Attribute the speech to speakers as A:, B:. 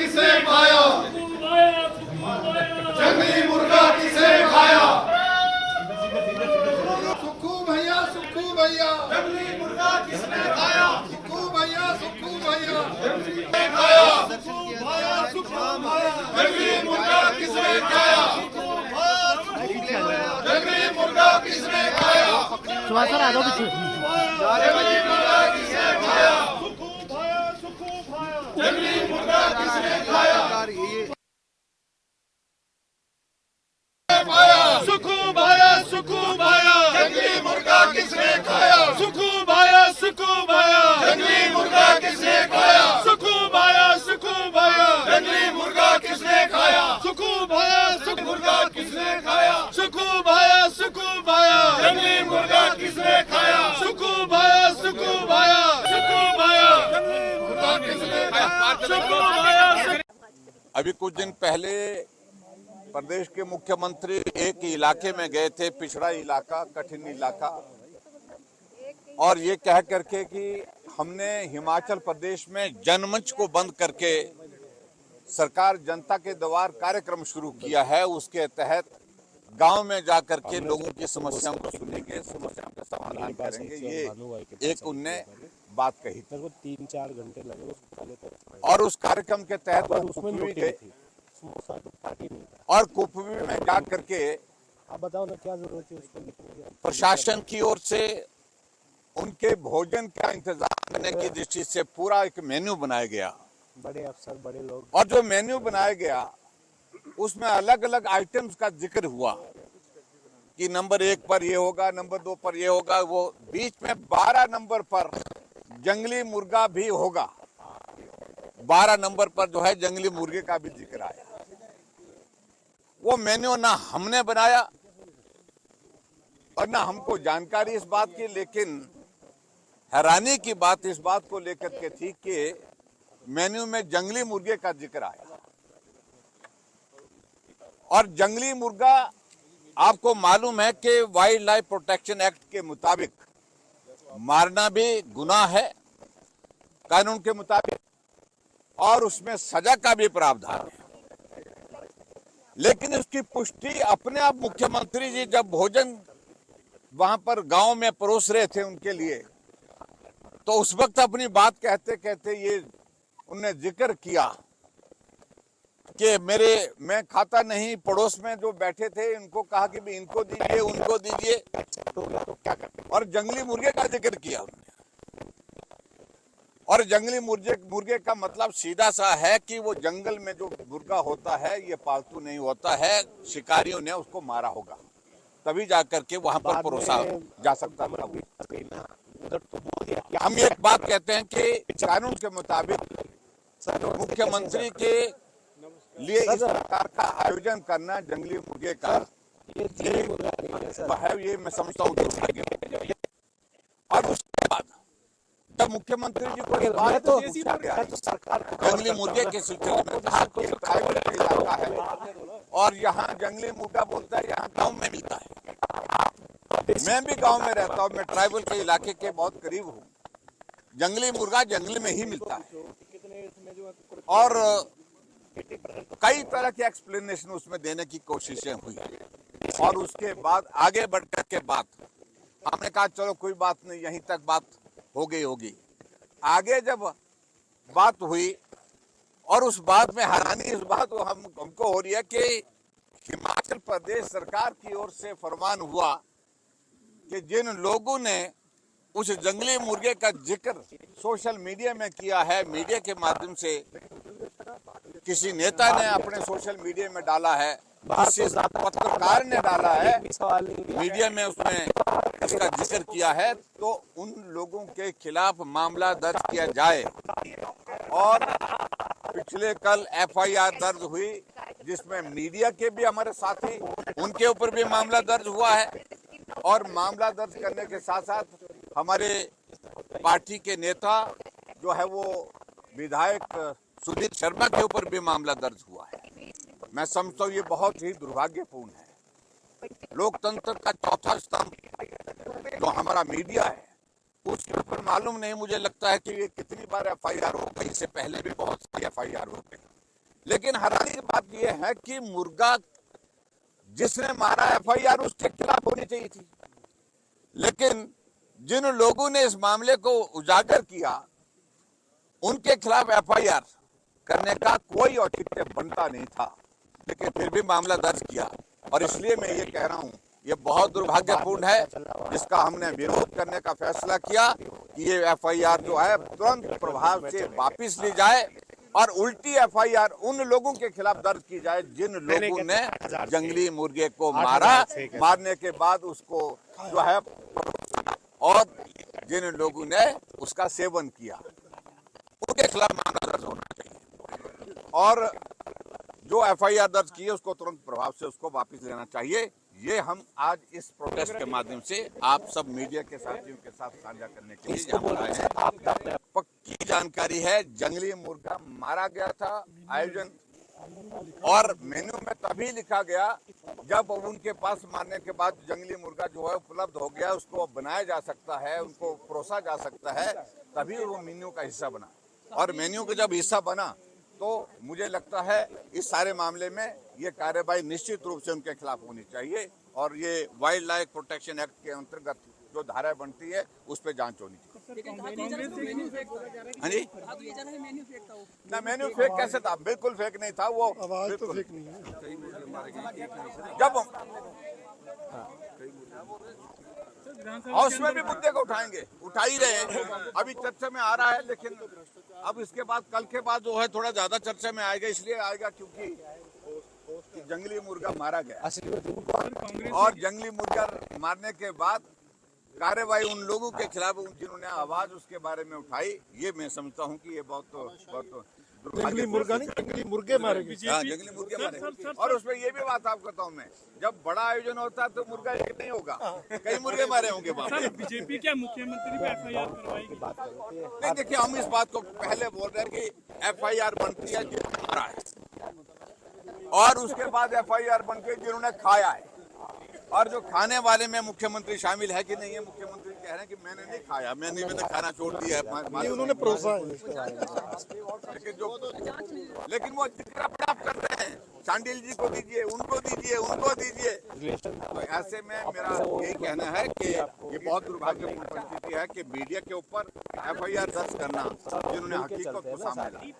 A: किसने खाया? जंगली मुर्गा किसने खाया? सुक्खू भैया, सुक्खू भैया, जंगली मुर्गा किसने खाया? सुक्खू भैया, सुक्खू भैया, जंगली खाया। जंगली मुर्गा किसने खाया? जंगली मुर्गा किसने खाया?
B: सुभाष सर आ जाओ पीछे।
A: जंगली मुर्गा किसने खाया? जंगली मुर्गा किसने खाया?
C: सुखू भाया, सुखू भाया,
A: जंगली मुर्गा किसने खाया?
C: सुखू भाया, सुखू भाया,
A: जंगली मुर्गा किसने खाया?
C: सुखू भाया, सुखू भाया,
A: जंगली मुर्गा किसने खाया?
C: सुखू भाया, सुखू
A: मुर्गा किसने खाया?
C: सुखू भाया, सुखू भाया,
A: जंगली मुर्गा किसने खाया?
C: सुखू भाया, सुखू भाया, सुखू भाया,
A: मुर्गा किसने खाया?
C: सुखू भाया।
D: अभी कुछ दिन पहले प्रदेश के मुख्यमंत्री एक इलाके में गए थे, पिछड़ा इलाका, कठिन इलाका, और ये कह करके कि हमने हिमाचल प्रदेश में जनमंच को बंद करके सरकार जनता के द्वार कार्यक्रम शुरू किया है। उसके तहत गांव में जाकर के लोगों की समस्याओं को सुनेंगे, समस्याओं का समाधान करेंगे। ये एक उनने बात कही थी।
E: 3-4 घंटे लगे
D: और उस कार्यक्रम के तहत वो कुपवी गए और कुपवी में जा करके
E: आप बताओ ना क्या जरूरत है उसको।
D: प्रशासन की ओर से उनके भोजन का इंतजाम करने की दृष्टि से पूरा एक मेन्यू बनाया गया।
E: बड़े अफसर, बड़े लोग,
D: और जो मेन्यू बनाया गया उसमें अलग अलग आइटम्स का जिक्र हुआ कि नंबर 1 पर ये होगा, नंबर 2 पर ये होगा, वो बीच में 12 नंबर पर जंगली मुर्गा भी होगा। 12 नंबर पर जो है जंगली मुर्गे का भी जिक्र आया। वो मेन्यू ना हमने बनाया और ना हमको जानकारी इस बात की, लेकिन हैरानी की बात इस बात को लेकर के थी कि मेन्यू में जंगली मुर्गे का जिक्र आया। और जंगली मुर्गा आपको मालूम है कि वाइल्ड लाइफ प्रोटेक्शन एक्ट के मुताबिक मारना भी गुनाह है कानून के मुताबिक, और उसमें सजा का भी प्रावधान है। लेकिन उसकी पुष्टि अपने आप मुख्यमंत्री जी जब भोजन वहां पर गांव में परोस रहे थे उनके लिए, तो उस वक्त अपनी बात कहते कहते ये उन्होंने जिक्र किया कि मैं खाता नहीं, पड़ोस में जो बैठे थे इनको कहा कि भी इनको दीजिए, उनको दीजिए, और जंगली मुर्गे का जिक्र किया उन्होंने। और जंगली मुर्गे का मतलब सीधा सा है कि वो जंगल में जो मुर्गा होता है ये पालतू नहीं होता है, शिकारियों ने उसको मारा होगा तभी जाकर के वहां पर परोसा जा सकता था। हम एक बात कहते हैं कि कानून के मुताबिक मुख्यमंत्री के लिए इस प्रकार का आयोजन करना जंगली मुर्गे का ये मैं समझता हूँ दुर्भाग्य। और उसके बाद जब मुख्यमंत्री जी को बात तो पूछा गया जंगली मुर्गे के सिलसिले में, कहा कि ट्राइबल इलाका है और यहाँ जंगली मुर्गा बोलता है यहाँ गांव में मिलता है। मैं भी गांव में रहता हूँ, मैं ट्राइबल के इलाके के बहुत करीब हूँ। जंगली मुर्गा जंगल में ही मिलता है और कई तरह के एक्सप्लेनेशन उसमें देने की कोशिशें हुई और उसके बाद आगे बढ़कर के बात हमने कहा चलो कोई बात नहीं, यहीं तक बात हो गई होगी। आगे जब बात हुई और उस बात में हैरानी इस बात हमको हो रही है कि हिमाचल प्रदेश सरकार की ओर से फरमान हुआ कि जिन लोगों ने उस जंगली मुर्गे का जिक्र सोशल मीडिया में किया है, मीडिया के माध्यम से किसी नेता ने अपने सोशल मीडिया में डाला है, किसी पत्रकार ने डाला है, मीडिया में उसने इसका जिक्र किया है, तो उन लोगों के खिलाफ मामला दर्ज किया जाए। और पिछले कल FIR दर्ज हुई जिसमें मीडिया के भी हमारे साथी, उनके ऊपर भी मामला दर्ज हुआ है और मामला दर्ज करने के साथ साथ हमारे पार्टी के नेता जो है वो विधायक सुधीर शर्मा के ऊपर भी मामला दर्ज हुआ है। मैं समझता हूँ ये बहुत ही दुर्भाग्यपूर्ण है। लोकतंत्र का चौथा स्तंभ जो हमारा मीडिया है उसके ऊपर मालूम नहीं, मुझे लगता है कि ये कितनी बार FIR हो गई, इससे पहले भी बहुत सारी FIR हो गई। लेकिन हैरानी की बात यह है कि मुर्गा जिसने मारा एफआईआर उसके खिलाफ होनी चाहिए थी, लेकिन जिन लोगों ने इस मामले को उजागर किया उनके खिलाफ एफआईआर करने का कोई औचित्य बनता नहीं था, लेकिन फिर भी मामला दर्ज किया। और इसलिए मैं ये कह रहा हूं, ये बहुत दुर्भाग्यपूर्ण है, जिसका हमने विरोध करने का फैसला किया कि ये एफआईआर जो है तुरंत प्रभाव से वापस ली जाए और उल्टी एफआईआर उन लोगों के खिलाफ दर्ज की जाए जिन लोगों ने जंगली मुर्गे को मारा, मारने के बाद उसको जो है और जिन लोगों ने उसका सेवन किया उनके खिलाफ मामला दर्ज होना चाहिए और जो एफआईआर दर्ज की है उसको तुरंत प्रभाव से उसको वापस लेना चाहिए। ये हम आज इस प्रोटेस्ट के माध्यम से आप सब मीडिया के साथियों के साथ साझा करने के लिए यहाँ आए हैं। पक्की जानकारी है, जंगली मुर्गा मारा गया था आयोजन और मेन्यू में तभी लिखा गया जब उनके पास मारने के बाद जंगली मुर्गा जो है उपलब्ध हो गया, उसको बनाया जा सकता है, उनको परोसा जा सकता है, तभी वो मेन्यू का हिस्सा बना। और मेन्यू का जब हिस्सा बना तो मुझे लगता है इस सारे मामले में ये कार्रवाई निश्चित रूप से उनके खिलाफ होनी चाहिए और ये वाइल्ड लाइफ प्रोटेक्शन एक्ट के अंतर्गत जो धारा बनती है उस पर जांच होनी चाहिए। हाँ जी, ना मेन्यू फेक कैसे था? बिल्कुल फेक नहीं था वो, आवाज तो फेक नहीं है। जब हाउस में भी मुद्दे को उठा ही रहे हैं, अभी चर्चा में आ रहा है, लेकिन अब इसके बाद कल के बाद जो है थोड़ा ज्यादा चर्चा में आएगा। इसलिए आएगा क्योंकि जंगली मुर्गा मारा गया और जंगली मुर्गा मारने के बाद कार्रवाई उन लोगों के खिलाफ जिन्होंने आवाज उसके बारे में उठाई, ये मैं समझता हूँ कि ये बहुत
A: जंगली मुर्गा नहीं, जंगली मुर्गे मारे गए।
D: हाँ, जंगली मुर्गे मारे। और उसमें ये भी बात आपको बताऊँ मैं, जब बड़ा आयोजन होता है तो मुर्गा एक नहीं होगा, कई मुर्गे मारे होंगे वहाँ।
C: बीजेपी क्या मुख्यमंत्री पे एफआईआर करवाएगी?
D: नहीं, देखिए हम इस बात को पहले बोल रहे हैं कि एफआईआर बनती है जिन्होंने मारा है और उसके बाद एफआईआर बनती है जिन्होंने खाया है, और जो खाने वाले में मुख्यमंत्री शामिल है कि नहीं है? मुख्यमंत्री कह रहे हैं कि मैंने नहीं खाया, मैंने खाना छोड़ दिया है,
A: उन्होंने परोसा है।
D: लेकिन वो जिक्र अपने आप कर रहे हैं, शांडिल जी को दीजिए, उनको दीजिए, उनको दीजिए। तो ऐसे में मेरा यही कहना है कि ये बहुत दुर्भाग्यपूर्ण परिस्थिति है कि मीडिया के ऊपर एफआईआर दर्ज करना जिन्होंने हकीकत को सामने लाया।